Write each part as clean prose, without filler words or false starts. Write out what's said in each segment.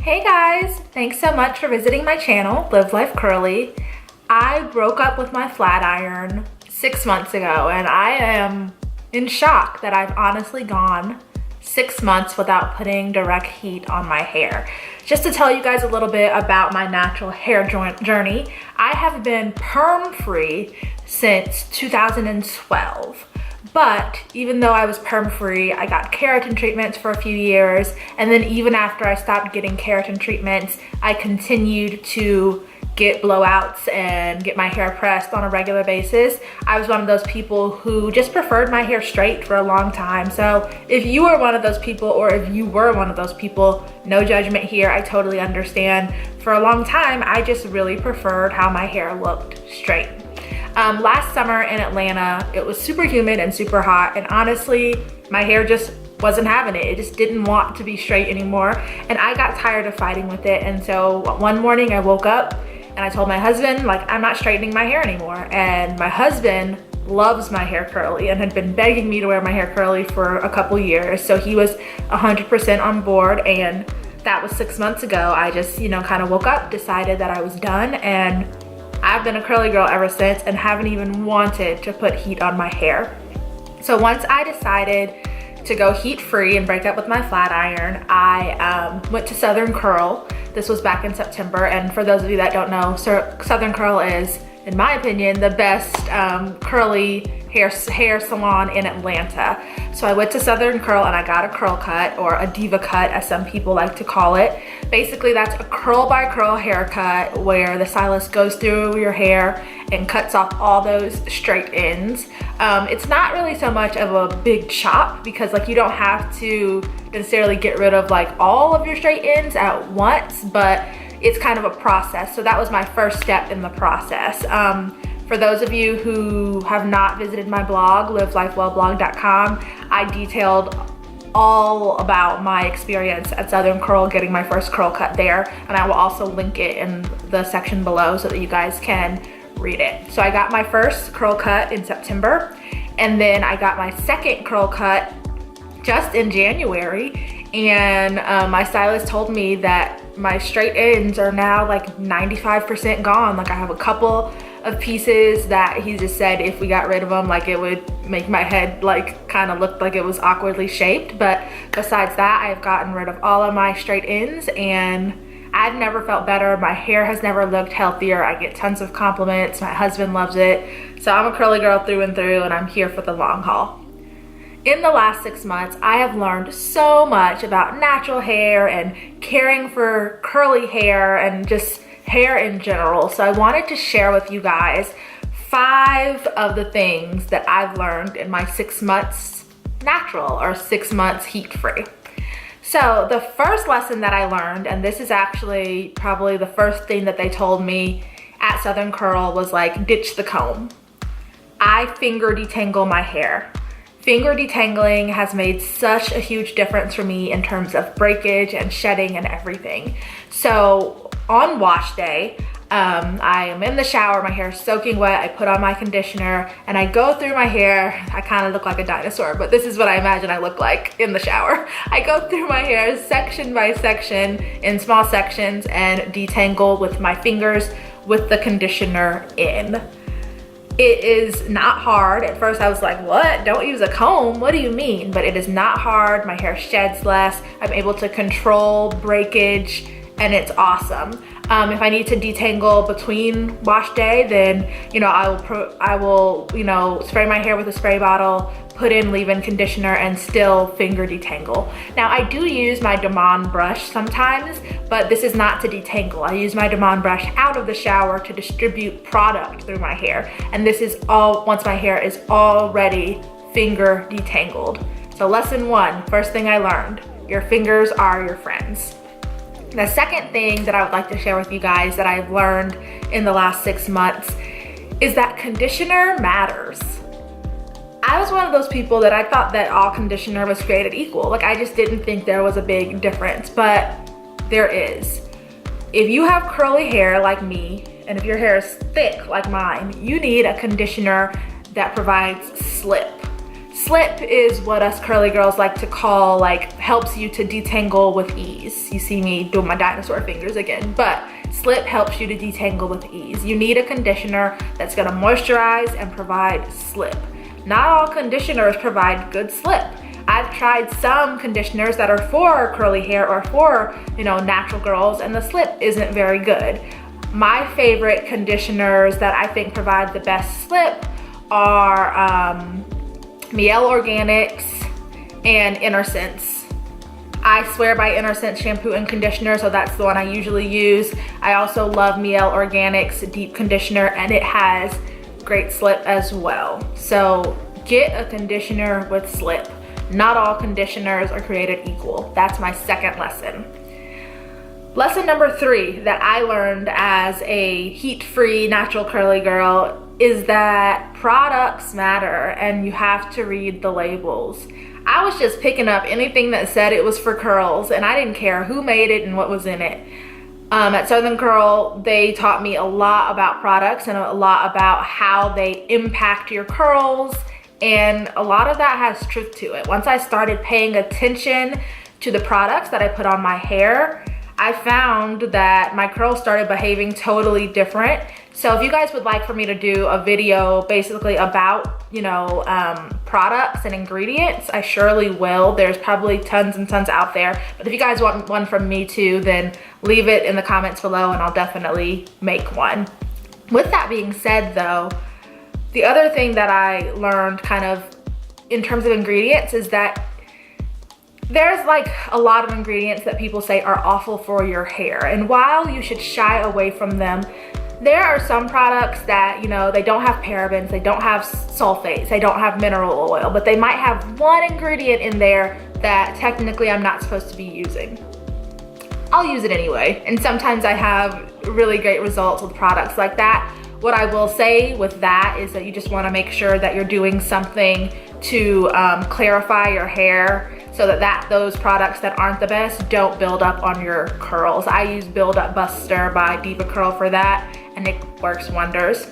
Hey guys, thanks so much for visiting my channel, Live Life Curly. I broke up with my flat iron 6 months ago and I am in shock that I've honestly gone 6 months without putting direct heat on my hair. Just to tell you guys a little bit about my natural hair journey, I have been perm free since 2012. But even though I was perm free, I got keratin treatments for a few years. And then even after I stopped getting keratin treatments, I continued to get blowouts and get my hair pressed on a regular basis. I was one of those people who just preferred my hair straight for a long time. So if you are one of those people, or if you were one of those people, no judgment here, I totally understand. For a long time, I just really preferred how my hair looked straight. Last summer in Atlanta, it was super humid and super hot, and honestly, my hair just wasn't having it. It just didn't want to be straight anymore, and I got tired of fighting with it. And so one morning I woke up and I told my husband, like, I'm not straightening my hair anymore. And my husband loves my hair curly and had been begging me to wear my hair curly for a couple years, so he was 100% on board. And that was 6 months ago. I just, kind of woke up, decided that I was done, and I've been a curly girl ever since and haven't even wanted to put heat on my hair. So once I decided to go heat free and break up with my flat iron, I went to Southern Curl. This was back in September, and for those of you that don't know, Southern Curl is, in my opinion, the best curly hair salon in Atlanta. So I went to Southern Curl and I got a curl cut, or a diva cut as some people like to call it. Basically, that's a curl by curl haircut where the stylist goes through your hair and cuts off all those straight ends. It's not really so much of a big chop because you don't have to necessarily get rid of all of your straight ends at once, but it's kind of a process. So that was my first step in the process. For those of you who have not visited my blog, livelifewellblog.com, I detailed all about my experience at Southern Curl, getting my first curl cut there, and I will also link it in the section below so that you guys can read it. So I got my first curl cut in September, and then I got my second curl cut just in January, and my stylist told me that my straight ends are now 95% gone. I have a couple of pieces that he just said if we got rid of them, it would make my head kind of look like it was awkwardly shaped. But besides that, I've gotten rid of all of my straight ends and I've never felt better. My hair has never looked healthier. I get tons of compliments. My husband loves it. So I'm a curly girl through and through, and I'm here for the long haul. In the last 6 months, I have learned so much about natural hair and caring for curly hair and just hair in general. So I wanted to share with you guys 5 of the things that I've learned in my 6 months natural, or 6 months heat free. So the first lesson that I learned, and this is actually probably the first thing that they told me at Southern Curl, was ditch the comb. I finger detangle my hair. Finger detangling has made such a huge difference for me in terms of breakage and shedding and everything. So on wash day, I am in the shower, my hair is soaking wet, I put on my conditioner and I go through my hair. I kind of look like a dinosaur, but this is what I imagine I look like in the shower. I go through my hair section by section in small sections and detangle with my fingers with the conditioner in. It is not hard. At first I was like, what? Don't use a comb? What do you mean? But it is not hard. My hair sheds less. I'm able to control breakage, and it's awesome. If I need to detangle between wash day, then I will spray my hair with a spray bottle, put in leave-in conditioner, and still finger detangle. Now I do use my Damon brush sometimes, but this is not to detangle. I use my Damon brush out of the shower to distribute product through my hair, and this is all once my hair is already finger detangled. So lesson 1, first thing I learned: your fingers are your friends. The second thing that I would like to share with you guys that I've learned in the last 6 months is that conditioner matters. I was one of those people that I thought that all conditioner was created equal. I just didn't think there was a big difference, but there is. If you have curly hair like me, and if your hair is thick like mine, you need a conditioner that provides slip. Slip is what us curly girls like to call, like, helps you to detangle with ease. You see me doing my dinosaur fingers again, but Slip helps you to detangle with ease. You need a conditioner that's gonna moisturize and provide slip. Not all conditioners provide good slip. I've tried some conditioners that are for curly hair or for, you know, natural girls, and the slip isn't very good. My favorite conditioners that I think provide the best slip are Mielle Organics and Innersense. I swear by Innersense shampoo and conditioner, so that's the one I usually use. I also love Mielle Organics deep conditioner, and it has great slip as well. So get a conditioner with slip. Not all conditioners are created equal. That's my second lesson. Lesson number 3 that I learned as a heat-free natural curly girl is that products matter and you have to read the labels. I was just picking up anything that said it was for curls, and I didn't care who made it and what was in it. At Southern Curl, they taught me a lot about products and a lot about how they impact your curls, and a lot of that has truth to it. Once I started paying attention to the products that I put on my hair, I found that my curls started behaving totally different. So if you guys would like for me to do a video basically about, you know, products and ingredients, I surely will. There's probably tons and tons out there. But if you guys want one from me too, then leave it in the comments below and I'll definitely make one. With that being said though, the other thing that I learned kind of in terms of ingredients is that there's like a lot of ingredients that people say are awful for your hair. And while you should shy away from them, there are some products that, you know, they don't have parabens, they don't have sulfates, they don't have mineral oil, but they might have one ingredient in there that technically I'm not supposed to be using. I'll use it anyway. And sometimes I have really great results with products like that. What I will say with that is that you just want to make sure that you're doing something to clarify your hair so that those products that aren't the best don't build up on your curls. I use Build Up Buster by Diva Curl for that, and it works wonders.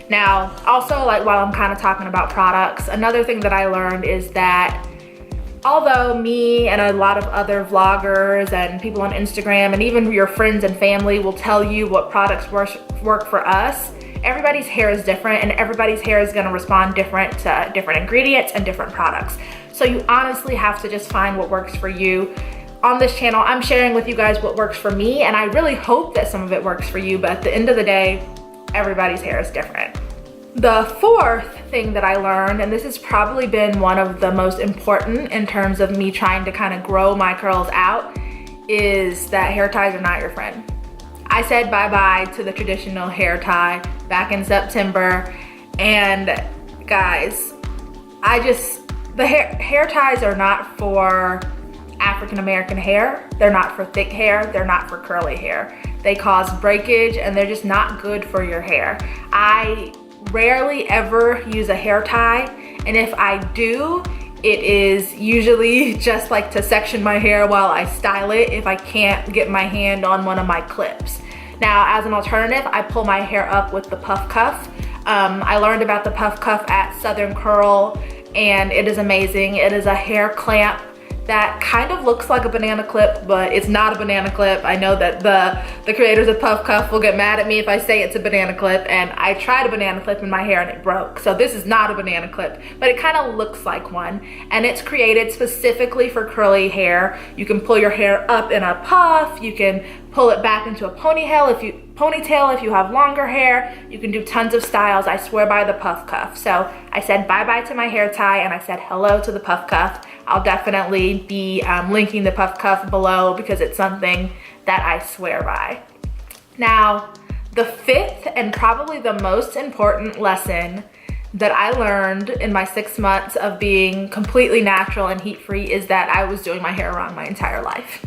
Now, also, like, while I'm kind of talking about products, another thing that I learned is that although me and a lot of other vloggers and people on Instagram and even your friends and family will tell you what products work for us, everybody's hair is different and everybody's hair is gonna respond different to different ingredients and different products. So you honestly have to just find what works for you. On this channel, I'm sharing with you guys what works for me, and I really hope that some of it works for you, but at the end of the day, everybody's hair is different. The fourth thing that I learned, and this has probably been one of the most important in terms of me trying to kind of grow my curls out, is that hair ties are not your friend. I said bye-bye to the traditional hair tie back in September, and guys, the hair ties are not for African American hair, they're not for thick hair, they're not for curly hair. They cause breakage and they're just not good for your hair. I rarely ever use a hair tie, and if I do, it is usually just like to section my hair while I style it if I can't get my hand on one of my clips. Now, as an alternative, I pull my hair up with the puff cuff. I learned about the puff cuff at Southern Curl, and it is amazing. It is a hair clamp that kind of looks like a banana clip, but it's not a banana clip. I know that the creators of Puff Cuff will get mad at me if I say it's a banana clip, and I tried a banana clip in my hair and it broke. So this is not a banana clip, but it kind of looks like one, and it's created specifically for curly hair. You can pull your hair up in a puff, you can pull it back into a ponytail if you have longer hair. You can do tons of styles. I swear by the puff cuff. So I said bye-bye to my hair tie and I said hello to the puff cuff. I'll definitely be linking the puff cuff below because it's something that I swear by. Now, the fifth and probably the most important lesson that I learned in my 6 months of being completely natural and heat-free is that I was doing my hair wrong my entire life.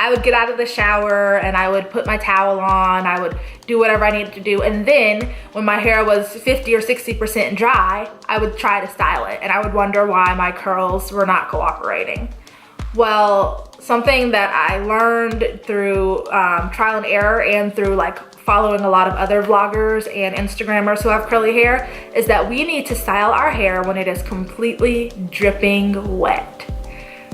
I would get out of the shower and I would put my towel on, I would do whatever I needed to do, and then when my hair was 50 or 60% dry, I would try to style it and I would wonder why my curls were not cooperating. Well, something that I learned through trial and error and through like following a lot of other vloggers and Instagrammers who have curly hair is that we need to style our hair when it is completely dripping wet.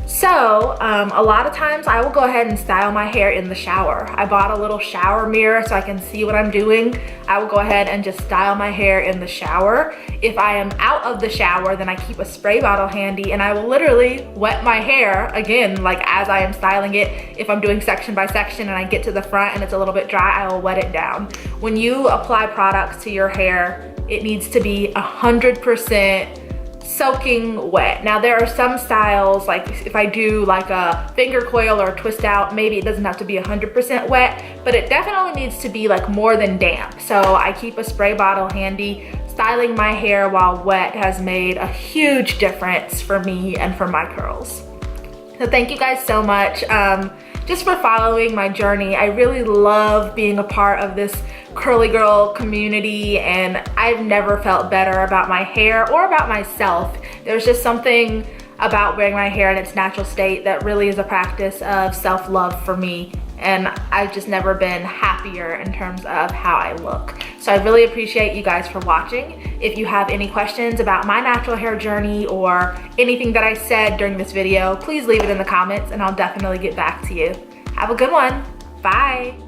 So a lot of times I will go ahead and style my hair in the shower. I bought a little shower mirror so I can see what I'm doing. I will go ahead and just style my hair in the shower. If I am out of the shower, then I keep a spray bottle handy and I will literally wet my hair again, like as I am styling it. If I'm doing section by section and I get to the front and it's a little bit dry, I will wet it down. When you apply products to your hair, it needs to be 100% soaking wet. Now there are some styles, like if I do like a finger coil or a twist out, maybe it doesn't have to be 100% wet, but it definitely needs to be like more than damp. So I keep a spray bottle handy. Styling my hair while wet has made a huge difference for me and for my curls. So thank you guys so much just for following my journey. I really love being a part of this curly girl community, and I've never felt better about my hair or about myself. There's just something about wearing my hair in its natural state that really is a practice of self-love for me, and I've just never been happier in terms of how I look. So I really appreciate you guys for watching. If you have any questions about my natural hair journey or anything that I said during this video, please leave it in the comments and I'll definitely get back to you. Have a good one. Bye.